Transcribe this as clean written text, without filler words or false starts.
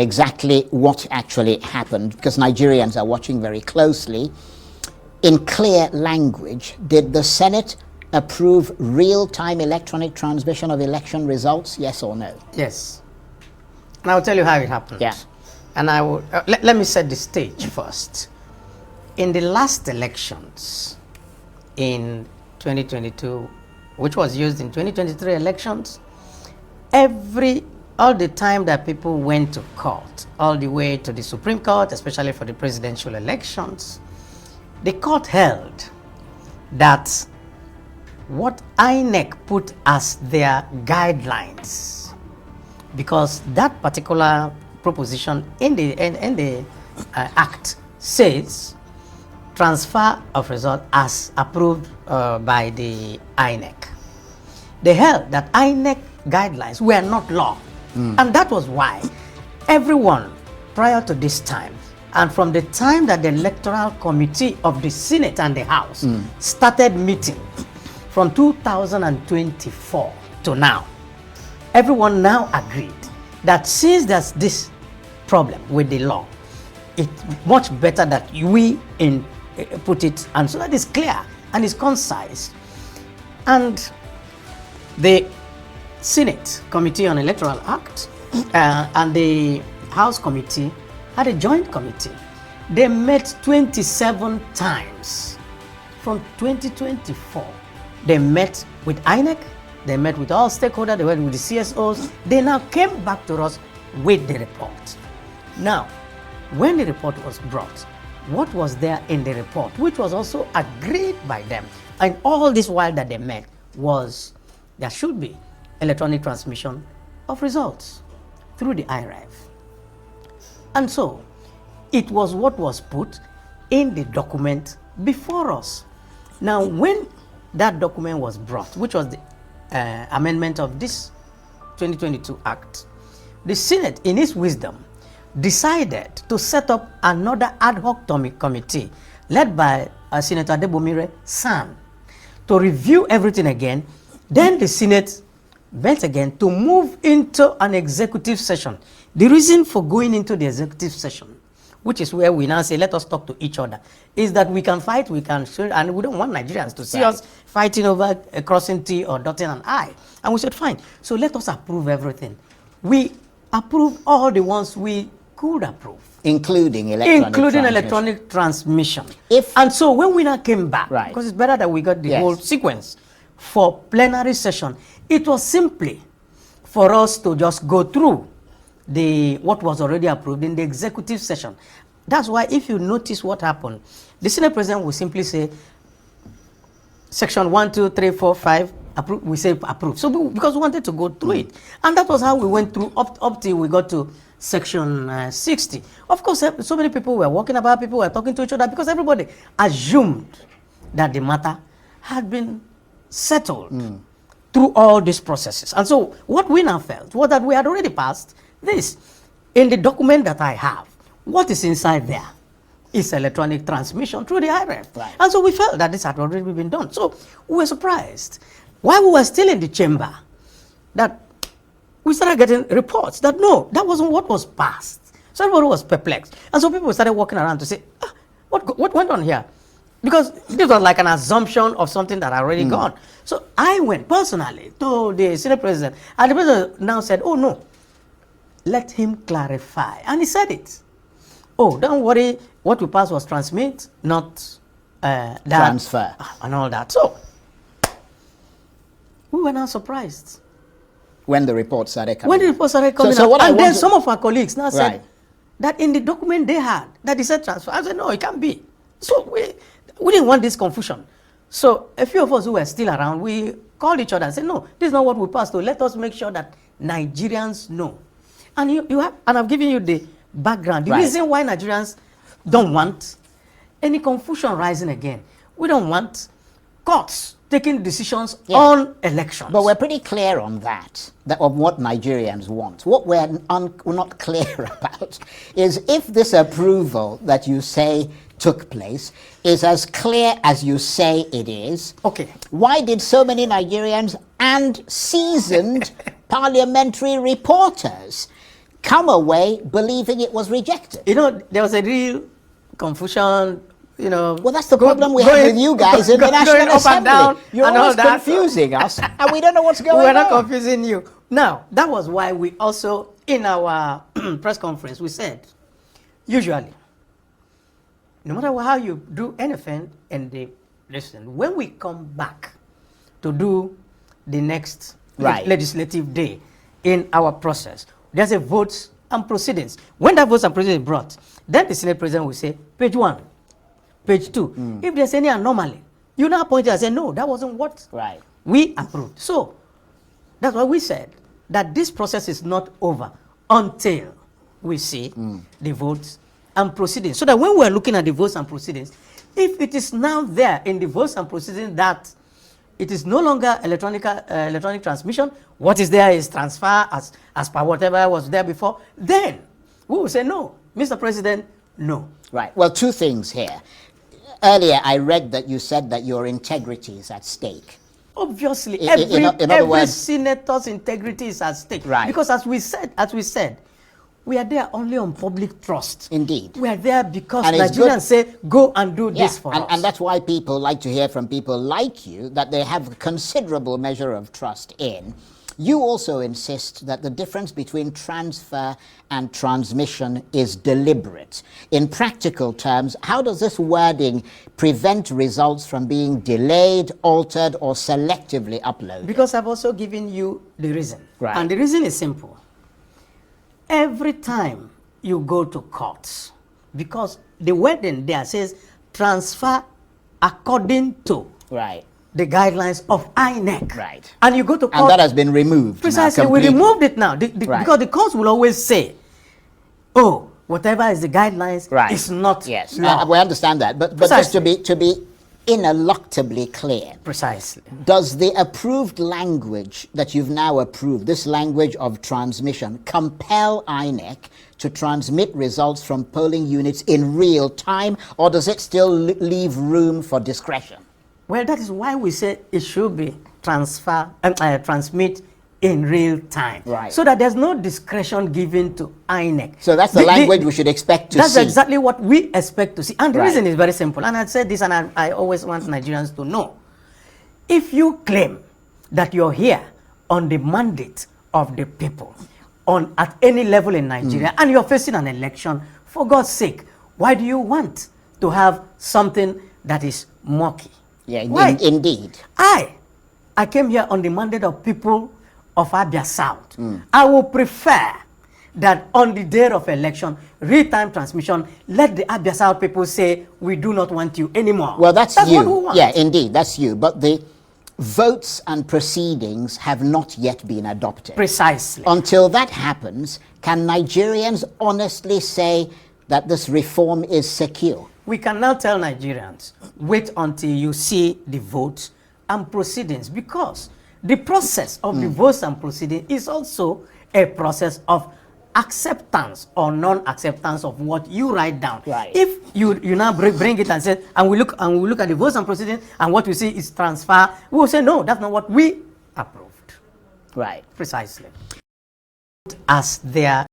exactly what actually happened, because Nigerians are watching very closely. In clear language, did the Senate approve real-time electronic transmission of election results, yes or no? Yes. And I'll tell you how it happened. Yeah. And I will, let me set the stage first. In the last elections in 2022, which was used in 2023 elections, all the time that people went to court, all the way to the Supreme Court, especially for the presidential elections, the court held that what INEC put as their guidelines, because that particular proposition in the act says transfer of result as approved by the INEC. They held that INEC guidelines were not law. And that was why everyone prior to this time, and from the time that the electoral committee of the Senate and the House started meeting from 2024 to now, everyone now agreed that since there's this problem with the law, it's much better that we put it, and so that it's clear and it's concise. And the Senate Committee on Electoral Act and the House Committee had a joint committee. They met 27 times from 2024. They met with INEC, they met with all stakeholders, they met with the CSOs. They now came back to us with the report. Now, when the report was brought, what was there in the report, which was also agreed by them, and all this while that they met, was there should be electronic transmission of results through the IREV. And so, it was what was put in the document before us. Now, when that document was brought, which was the amendment of this 2022 Act, the Senate, in its wisdom, decided to set up another ad hoc committee led by Senator Adebomire San to review everything again. Then the Senate met again to move into an executive session. The reason for going into the executive session, which is where we now say, let us talk to each other, is that we can fight, we can share, and we don't want Nigerians to see us fighting over crossing T or dotting an I. And we said, fine, so let us approve everything. We approved all the ones we could approve. Including electronic transmission. And so when we now came back, because it's better that we got the whole sequence, for plenary session, it was simply for us to just go through what was already approved in the executive session. That's why if you notice what happened, the Senate President will simply say, section 1, 2, 3, 4, 5, approve, we say approve. So because we wanted to go through it. And that was how we went through up till we got to section 60. Of course, so many people were walking about, people were talking to each other, because everybody assumed that the matter had been settled through all these processes. And so what we now felt was that we had already passed this. In the document that I have, what is inside there is electronic transmission through the IREF. And so we felt that this had already been done. So we were surprised, while we were still in the chamber, that we started getting reports that no, that wasn't what was passed. So everybody was perplexed. And so people started walking around to say, what went on here? Because this was like an assumption of something that had already gone. So I went personally to the Senate President, and the President now said, oh no, let him clarify. And he said it. Oh, don't worry, what we passed was transmit, not transfer. And all that. So we were now surprised. When the report started coming. When the report started coming out. And then some of our colleagues now said that in the document they had, that they said transfer. I said, no, it can't be. So we didn't want this confusion. So a few of us who were still around, we called each other and said, no, this is not what we passed. So let us make sure that Nigerians know. And and I've given you the background. The reason why Nigerians don't want any confusion rising again. We don't want courts taking decisions on elections. But we're pretty clear on that of what Nigerians want. What we're not clear about is if this approval that you say took place is as clear as you say it is. Okay. Why did so many Nigerians and seasoned parliamentary reporters come away believing it was rejected. You know, there was a real confusion, you know. Well, that's the problem we have with you guys in the National going up and Assembly. down You're and all always that. confusing us, and we don't know what's going on. We're not confusing you. Now, that was why we also, in our press conference, we said, usually, no matter how you do anything in the listen, when we come back to do the next legislative day in our process, there's a votes and proceedings. When that votes and proceedings is brought, then the Senate President will say, page 1, page 2. If there's any anomaly, you now point it and say, no, that wasn't what we approved. So, that's why we said that this process is not over until we see the votes and proceedings. So that when we're looking at the votes and proceedings, if it is now there in the votes and proceedings that it is no longer electronic transmission, what is there is transfer as per whatever was there before, then we will say no. Mr. President, no. Right. Well, two things here. Earlier, I read that you said that your integrity is at stake. Obviously, In other every words, senator's integrity is at stake. Right. Because as we said, we are there only on public trust. Indeed. We are there because And it's Nigerians say, go and do this for us. And that's why people like to hear from people like you that they have a considerable measure of trust in. You also insist that the difference between transfer and transmission is deliberate. In practical terms, how does this wording prevent results from being delayed, altered, or selectively uploaded? Because I've also given you the reason. Right. And the reason is simple. Every time you go to courts, because the wording there says transfer according to the guidelines of INEC. Right. And you go to court. And that has been removed. Precisely. We removed it now. Because the courts will always say, oh, whatever is the guidelines is not law. We understand that. But just to be ineluctably clear. Precisely. Does the approved language that you've now approved, this language of transmission, compel INEC to transmit results from polling units in real time, or does it still leave room for discretion? Well, that is why we say it should be transmit in real time. Right. So that there's no discretion given to INEC. So that's the language we should expect to see. That's exactly what we expect to see. And the reason is very simple. And I said this, and I always want Nigerians to know. If you claim that you're here on the mandate of the people, at any level in Nigeria, and you're facing an election, for God's sake, why do you want to have something that is murky? Yeah, indeed. I came here on the mandate of people of Abia South. I will prefer that on the day of election, real-time transmission, let the Abia South people say, we do not want you anymore. Well, that's you. What we want. Yeah, indeed, that's you. But the votes and proceedings have not yet been adopted. Precisely. Until that happens, can Nigerians honestly say that this reform is secure? We can now tell Nigerians, wait until you see the votes and proceedings, because the process of the votes and proceedings is also a process of acceptance or non-acceptance of what you write down. Right. If you now bring it and say, and we look at the votes and proceedings, and what we see is transfer, we will say, no, that's not what we approved. Right. Precisely. As their